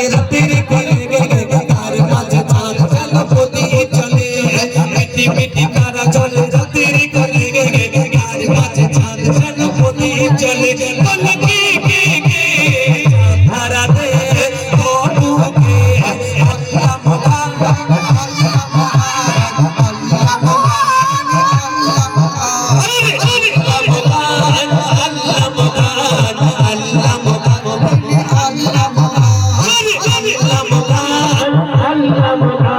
রাতের কোলে তার মাঝে চাঁদ যেন পতিয়ে চলে মিটি মিটি তারা চলে রাতের কোলে তার মাঝে চাঁদ যেন পতিয়ে চলে বলে কে কে কে ধারা দে তনুকে আল্লাহ মহান আল্লাহ মহান আল্লাহ মহান আল্লাহ মহান আল্লাহ মহান আল্লাহ মহান আল্লাহ